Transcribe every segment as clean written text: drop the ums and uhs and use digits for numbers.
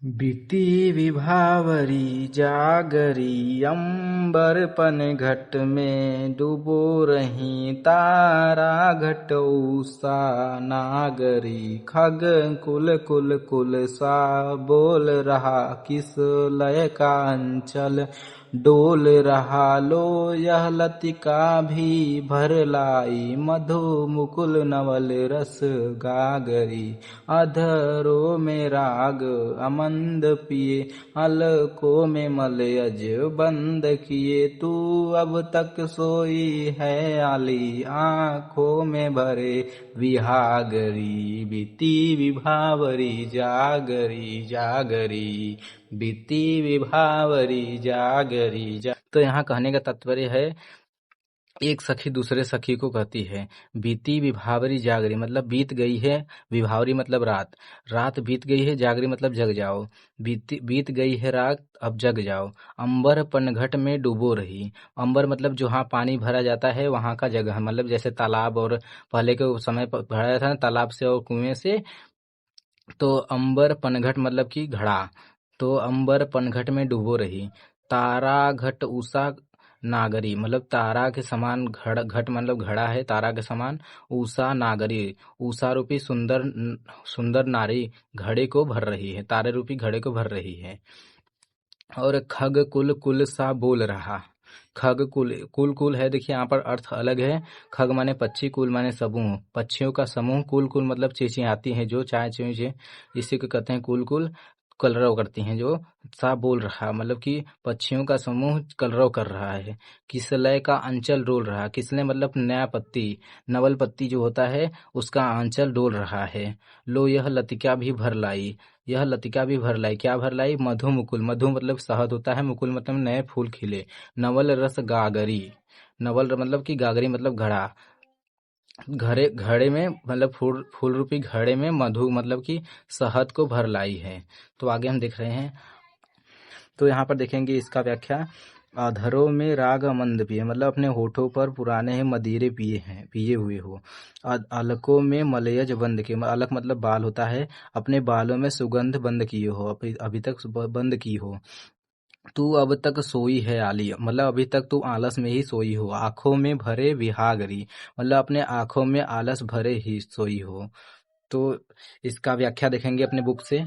बीती विभावरी जागरी अंबर पन घट में डूबो रही तारा घट उषा नागरी खग कुल कुल कुल सा बोल रहा किस लय का अंचल डोल रहा लो यह लतिका भी भर लाई मधु मुकुल नवल रस गागरी अधरों में राग अमंद पिए अलकों में मलयज बंद किए तू अब तक सोई है आली आंखों में भरे विहागरी बीती विभावरी जागरी जागरी बीती विभावरी जागरी तो यहाँ कहने का तात्पर्य है, एक सखी दूसरे सखी को कहती है बीती विभावरी जागरी मतलब बीत गई है, विभावरी मतलब रात, रात बीत गई है, जागरी मतलब जग जाओ, बीत गई है रात अब जग जाओ। अंबर पनघट में डूबो रही, अंबर मतलब जहाँ पानी भरा जाता है वहाँ का जगह, मतलब जैसे तालाब, और पहले के समय भरा जाता था ना तालाब से और कुएं से, तो अंबर पनघट मतलब कि घड़ा, तो अंबर पनघट में डूबो रही। तारा घट उषा नागरी मतलब तारा के समान, घट मतलब घड़ा है तारा के समान, उषा नागरी उषा रूपी सुंदर सुंदर नारी घड़े को भर रही है, तारे रूपी घड़े को भर रही है। और खग कुल कुल सा बोल रहा, खग कुल कुल कुल है, देखिए यहाँ पर अर्थ अलग है। खग माने पक्षी, कुल माने समूह, पक्षियों का समूह, कुल कुल मतलब चिचियाती हैं जो चाय चूचे, इसी को कहते हैं कुल कुल, कलरव करती हैं जो। सा बोल रहा मतलब कि पक्षियों का समूह कलरव कर रहा है। किसलय का अंचल डोल रहा, किसलय मतलब नया पत्ती, नवल पत्ती जो होता है उसका आंचल डोल रहा है। लो यह लतिका भी भर लाई, यह लतिका भी भर लाई, क्या भर लाई? मधु मुकुल, मधु मतलब शहद होता है, मुकुल मतलब नए फूल खिले। नवल रस गागरी, नवल मतलब कि गागरी मतलब घड़ा, घड़े घड़े में मतलब फूल फूल रूपी घड़े में मधु मतलब कि शहद को भर लाई है। तो आगे हम देख रहे हैं, तो यहाँ पर देखेंगे इसका व्याख्या। अधरों में राग मंद पिए मतलब अपने होठों पर पुराने हैं मदिरे पिए हुए हो। अलकों में मलयज बंद किए, अलक मतलब बाल होता है, अपने बालों में सुगंध बंद किए हो, अभी तक बंद की हो। तू अब तक सोई है आली मतलब अभी तक तू आलस में ही सोई हो। आंखों में भरे विहागरी मतलब अपने आंखों में आलस भरे ही सोई हो। तो इसका व्याख्या देखेंगे अपने बुक से।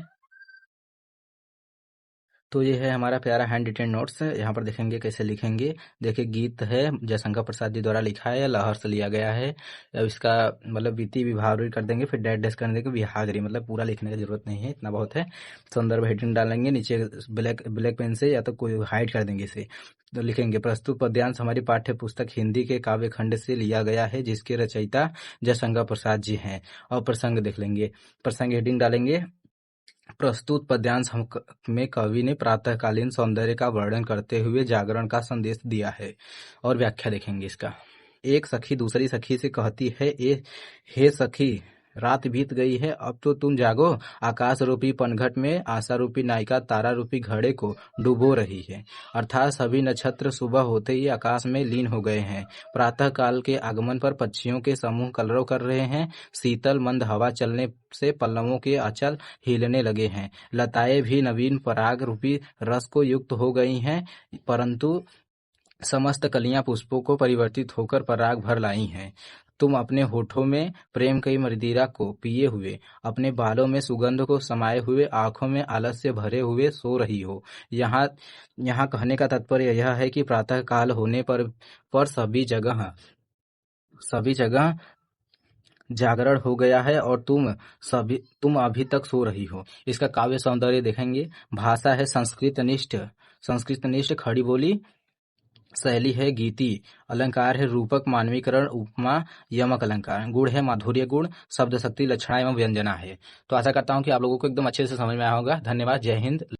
तो ये है हमारा प्यारा हैंड रिटेन नोट्स, यहाँ पर देखेंगे कैसे लिखेंगे। देखिए गीत है, जयशंकर प्रसाद जी द्वारा लिखा है, लहर से लिया गया है। अब इसका मतलब बीती विभावरी कर देंगे, फिर डैश डैश कर देंगे, विहागरी मतलब पूरा लिखने की जरूरत नहीं है, इतना बहुत है। संदर्भ हेडिंग डालेंगे नीचे ब्लैक पेन से, या तो कोई हाइड कर देंगे इसे। तो लिखेंगे प्रस्तुत पद्यांश हमारी पाठ्य पुस्तक हिंदी के काव्य खंड से लिया गया है, जिसके रचयिता जयशंकर प्रसाद जी हैं। और प्रसंग देख लेंगे, प्रसंग हेडिंग डालेंगे। प्रस्तुत पद्यांश में कवि ने प्रातःकालीन सौंदर्य का वर्णन करते हुए जागरण का संदेश दिया है। और व्याख्या देखेंगे इसका। एक सखी दूसरी सखी से कहती है, हे सखी, रात बीत गई है, अब तो तुम जागो। आकाश रूपी पनघट में आशा रूपी नायिका तारा रूपी घड़े को डुबो रही है, अर्थात सभी नक्षत्र सुबह होते ही आकाश में लीन हो गए हैं। प्रातः काल के आगमन पर पक्षियों के समूह कलरव कर रहे हैं, शीतल मंद हवा चलने से पल्लवों के अचल हिलने लगे हैं, लताएं भी नवीन पराग रूपी रस को युक्त हो गई हैं, परंतु समस्त कलियां पुष्पों को परिवर्तित होकर पराग भर लाई हैं। तुम अपने होठों में प्रेम की मदिरा को पिए हुए, अपने बालों में सुगंध को समाये हुए, आंखों में आलस्य भरे हुए सो रही हो। यहाँ कहने का तात्पर्य यह है कि प्रातः काल होने पर सभी जगह जागरण हो गया है और तुम अभी तक सो रही हो। इसका काव्य सौंदर्य देखेंगे। भाषा है संस्कृत निष्ठ खड़ी बोली, शैली है गीति, अलंकार है रूपक मानवीकरण उपमा यमक अलंकार, गुण है माधुर्य गुण, शब्द शक्ति लक्षणा एवं व्यंजना है। तो आशा करता हूँ कि आप लोगों को एकदम अच्छे से समझ में आया होगा। धन्यवाद। जय हिंद।